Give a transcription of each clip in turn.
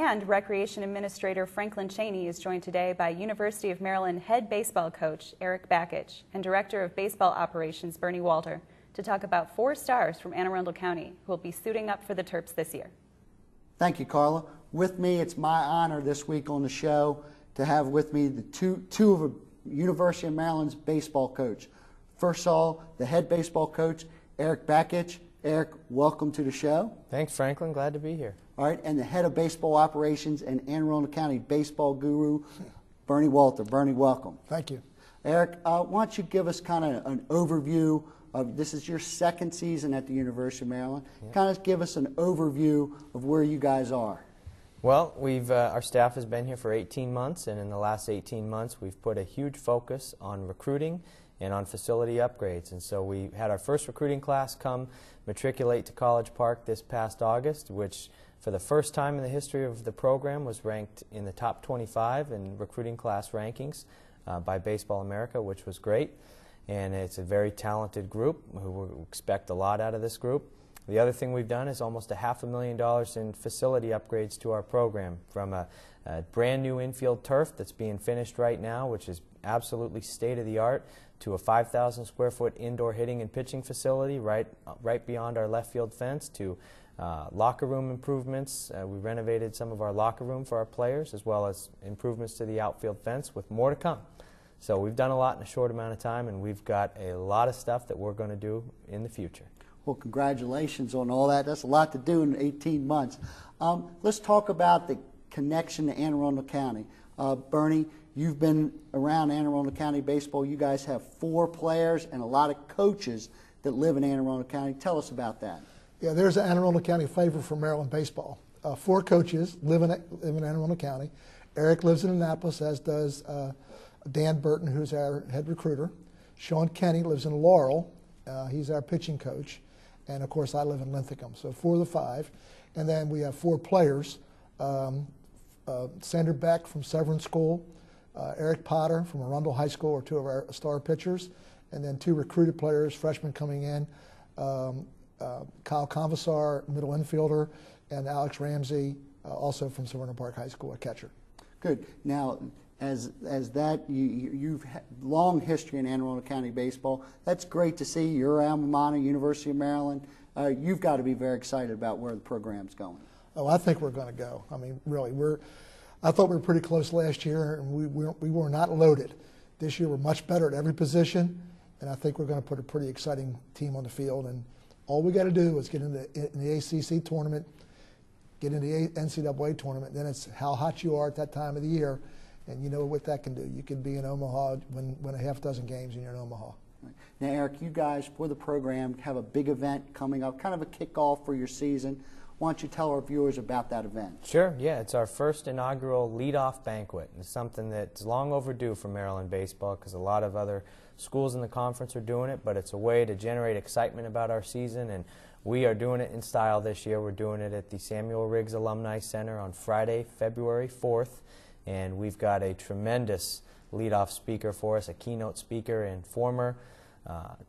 And Recreation Administrator Franklin Cheney is joined today by University of Maryland head baseball coach Eric Bakich and Director of Baseball Operations Bernie Walter to talk about 4 stars from Anne Arundel County who will be suiting up for the Terps this year. Thank you, Carla. With me, it's my honor this week on the show to have with me the two of the University of Maryland's baseball coach. First of all, the head baseball coach, Eric Bakich. Eric, welcome to the show. Thanks, Franklin. Glad to be here. All right, and the head of baseball operations and Anne Arundel County baseball guru, Bernie Walter. Bernie, welcome. Thank you. Eric, why don't you give us kind of an overview of, this is your 2nd season at the University of Maryland. Yep. Kind of give us an overview of where you guys are. Well, our staff has been here for 18 months, and in the last 18 months we've put a huge focus on recruiting and on facility upgrades. And so we had our first recruiting class come matriculate to College Park this past August, which for the first time in the history of the program was ranked in the top 25 in recruiting class rankings by Baseball America, which was great. And it's a very talented group who we expect a lot out of this group. The other thing we've done is almost $500,000 in facility upgrades to our program, from a brand new infield turf that's being finished right now, which is absolutely state-of-the-art, to a 5,000 square foot indoor hitting and pitching facility right beyond our left field fence, to locker room improvements. We renovated some of our locker room for our players, as well as improvements to the outfield fence, with more to come. So we've done a lot in a short amount of time, and we've got a lot of stuff that we're going to do in the future. Well, congratulations on all that. That's a lot to do in 18 months. Let's talk about the connection to Anne Arundel County. Bernie, you've been around Anne Arundel County baseball. You guys have 4 players and a lot of coaches that live in Anne Arundel County. Tell us about that. Yeah, there's an Anne Arundel County flavor for Maryland baseball. 4 coaches live in Anne Arundel County. Eric lives in Annapolis, as does Dan Burton, who's our head recruiter. Sean Kenny lives in Laurel. He's our pitching coach. And, of course, I live in Linthicum. So 4 of the 5. And then we have 4 players. Sander Beck from Severn School, Eric Potter from Arundel High School are 2 of our star pitchers, and then 2 recruited players, freshmen coming in, Kyle Convasar, middle infielder, and Alex Ramsey, also from Severna Park High School, a catcher. Good. Now, as that, you've had long history in Anne Arundel County baseball. That's great to see. Your alma mater, University of Maryland. You've got to be very excited about where the program's going. Oh, I think we're going to go. I mean, really, I thought we were pretty close last year, and we were not loaded. This year we're much better at every position, and I think we're going to put a pretty exciting team on the field. And all we got to do is get in the ACC tournament, get in the NCAA tournament. Then it's how hot you are at that time of the year, and you know what that can do. You can be in Omaha, win a half dozen games, and you're in Omaha. Right. Now, Eric, you guys, for the program, have a big event coming up, kind of a kickoff for your season. Why don't you tell our viewers about that event? Sure, yeah. It's our first inaugural leadoff banquet. It's something that's long overdue for Maryland baseball, because a lot of other schools in the conference are doing it, but it's a way to generate excitement about our season, and we are doing it in style this year. We're doing it at the Samuel Riggs Alumni Center on Friday, February 4th, and we've got a tremendous leadoff speaker for us, a keynote speaker, and former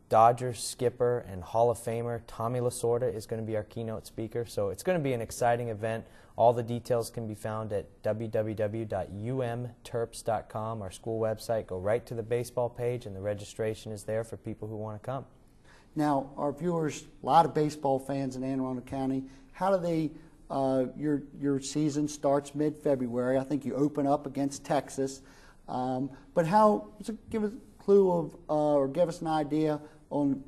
Dodgers skipper and Hall of Famer Tommy Lasorda is going to be our keynote speaker. So it's going to be an exciting event. All the details can be found at www.umterps.com, our school website. Go right to the baseball page, and the registration is there for people who want to come. Now, our viewers, a lot of baseball fans in Anne Arundel County. How do they? Your season starts mid-February. I think you open up against Texas. But how? Give us clue of, or give us an idea on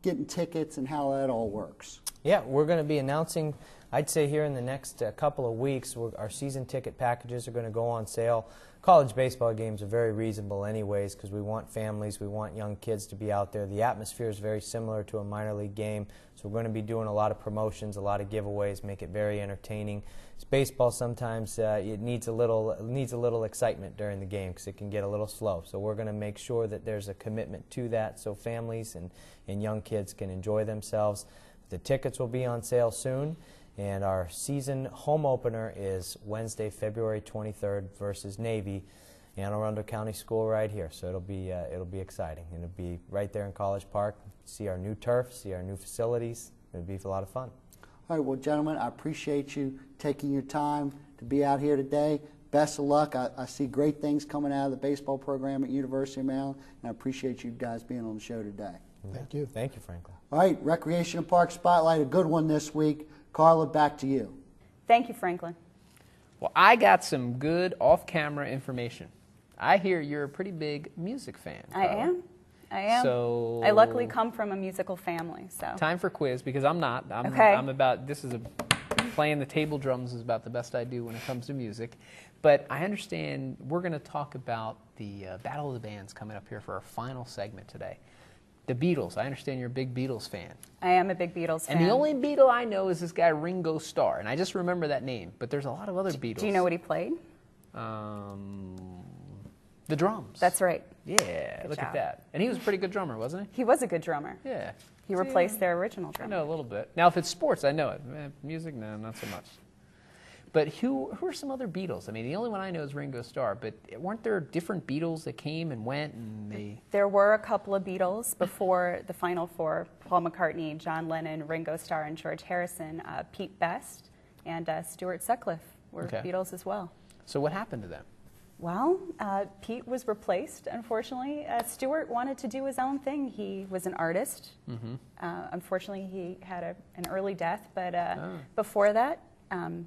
getting tickets and how that all works. Yeah, we're going to be announcing, I'd say here in the next couple of weeks, our season ticket packages are going to go on sale. College baseball games are very reasonable anyways, because we want families, we want young kids to be out there. The atmosphere is very similar to a minor league game, so we're going to be doing a lot of promotions, a lot of giveaways, make it very entertaining. It's baseball, sometimes it needs a little excitement during the game, because it can get a little slow. So we're going to make sure that there's a commitment to that, so families and young kids can enjoy themselves. The tickets will be on sale soon. And our season home opener is Wednesday, February 23rd versus Navy, Anne Arundel County School right here. So it'll be exciting. And it'll be right there in College Park. See our new turf, see our new facilities. It'll be a lot of fun. All right, well, gentlemen, I appreciate you taking your time to be out here today. Best of luck. I see great things coming out of the baseball program at University of Maryland, and I appreciate you guys being on the show today. Thank you. Thank you, Franklin. All right, Recreation and Park Spotlight, a good one this week. Carla, back to you. Thank you, Franklin. Well, I got some good off-camera information. I hear you're a pretty big music fan, I Carla. am. I am. So I luckily come from a musical family, so. time for quiz, because I'm not. Okay. I'm about, playing the table drums is about the best I do when it comes to music. But I understand we're going to talk about the Battle of the Bands coming up here for our final segment today. The Beatles. I understand you're a big Beatles fan. I am a big Beatles fan. And the only Beatle I know is this guy Ringo Starr, and I just remember that name. But there's a lot of other Beatles. Do you know what he played? The drums. That's right. Yeah, look job. at that. And he was a pretty good drummer, wasn't He was a good drummer. he? Yeah. He replaced their original I drummer. know a little bit. Now, if it's sports, I know it. Music, no, not so much. But who are some other Beatles? I mean, the only one I know is Ringo Starr, but weren't there different Beatles that came and went and they... There were a couple of Beatles before the final four: Paul McCartney, John Lennon, Ringo Starr, and George Harrison. Pete Best and Stuart Sutcliffe were Okay. Beatles as well. So what happened to them? Well, Pete was replaced, unfortunately. Stuart wanted to do his own thing. He was an artist. Unfortunately, he had an early death, but before that,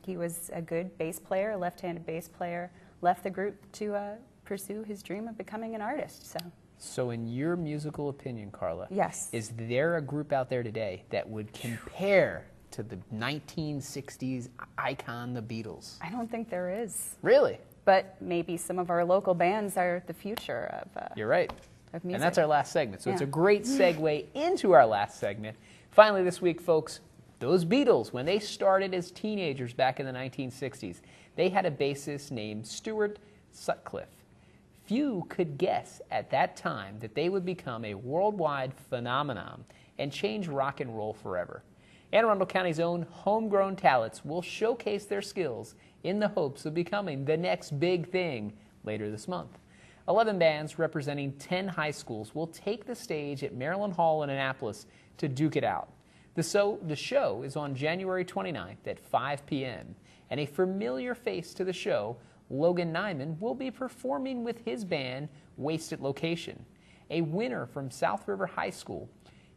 he was a good bass player, a left-handed bass player, left the group to pursue his dream of becoming an artist. So in your musical opinion, Carla, Yes. is there a group out there today that would compare to the 1960s icon, the Beatles? I don't think there is. Really? But maybe some of our local bands are the future You're right. of music. And that's our last segment. So it's a Yeah. great segue into our last segment. Finally this week, folks, those Beatles, when they started as teenagers back in the 1960s, they had a bassist named Stuart Sutcliffe. Few could guess at that time that they would become a worldwide phenomenon and change rock and roll forever. Anne Arundel County's own homegrown talents will showcase their skills in the hopes of becoming the next big thing later this month. 11 bands representing 10 high schools will take the stage at Maryland Hall in Annapolis to duke it out. The show is on January 29th at 5 p.m., and a familiar face to the show, Logan Nyman, will be performing with his band, Wasted Location, a winner from South River High School.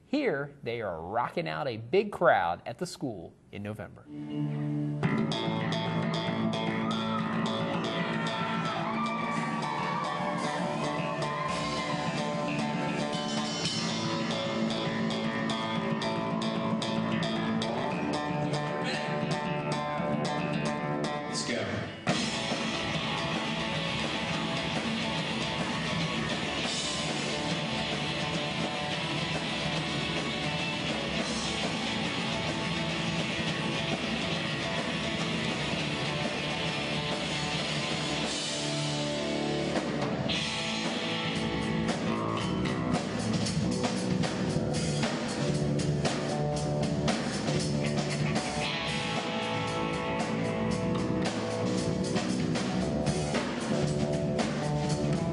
Here, they are rocking out a big crowd at the school in November. Let's go.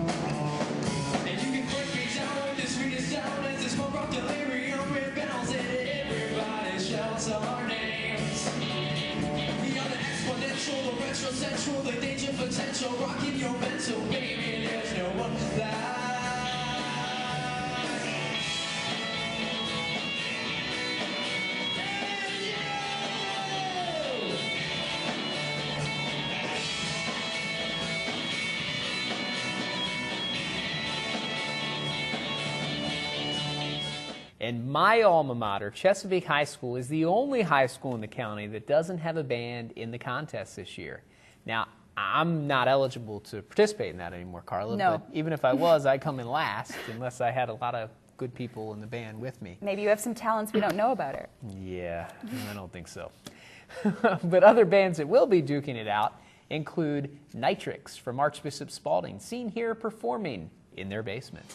And you can break me down with this sweetest sound as this punk rock delirium rebounds and everybody shouts our names. We are the exponential, the retro central, the danger potential, rocking your mental, baby. There's no one like. And my alma mater, Chesapeake High School, is the only high school in the county that doesn't have a band in the contest this year. Now, I'm not eligible to participate in that anymore, Carla. No. But even if I was, I'd come in last unless I had a lot of good people in the band with me. Maybe you have some talents we don't know about it. Yeah, I don't think so. But other bands that will be duking it out include Nitrix from Archbishop Spalding, seen here performing in their basement.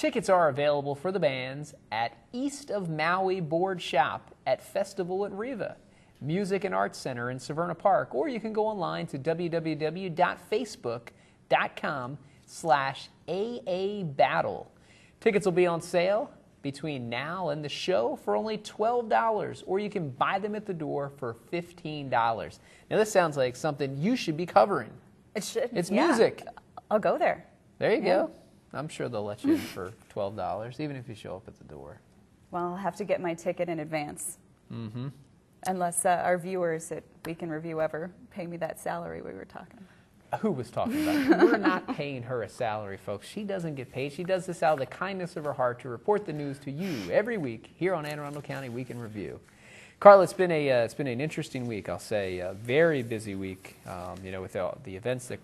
Tickets are available for the bands at East of Maui Board Shop at Festival at Riva, Music and Arts Center in Severna Park, or you can go online to www.facebook.com/AA Tickets will be on sale between now and the show for only $12, or you can buy them at the door for $15. Now, this sounds like something you should be covering. It should. It's yeah. music. I'll go there. There you go. I'm sure they'll let you in for $12, even if you show up at the door. Well, I'll have to get my ticket in advance. Mm-hmm. Unless our viewers at Week in Review ever pay me that salary we were talking about. Who was talking about it? We're not paying her a salary, folks. She doesn't get paid. She does this out of the kindness of her heart to report the news to you every week here on Anne Arundel County Week in Review. Carla, it's been an interesting week. I'll say a very busy week. With the events that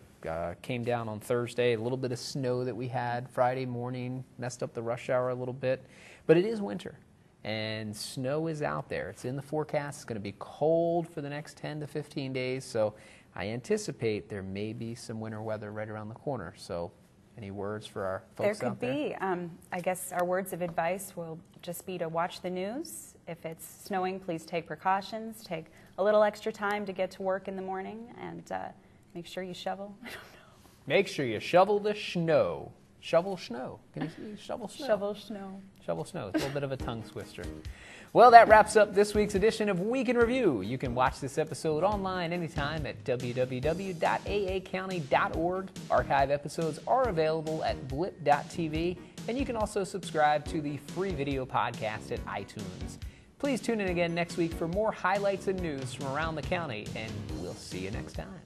came down on Thursday, a little bit of snow that we had Friday morning messed up the rush hour a little bit, but it is winter. And snow is out there. It's in the forecast. It's going to be cold for the next 10 to 15 days. So I anticipate there may be some winter weather right around the corner. So any words for our folks out there? There could be. I guess our words of advice will just be to watch the news. If it's snowing, please take precautions. Take a little extra time to get to work in the morning, and make sure you shovel. I don't know. Make sure you shovel the snow. Shovel snow. Can you see? Shovel snow. Shovel snow. Shovel snow. It's a little bit of a tongue twister. Well, that wraps up this week's edition of Week in Review. You can watch this episode online anytime at www.aacounty.org. Archive episodes are available at blip.tv, and you can also subscribe to the free video podcast at iTunes. Please tune in again next week for more highlights and news from around the county, and we'll see you next time.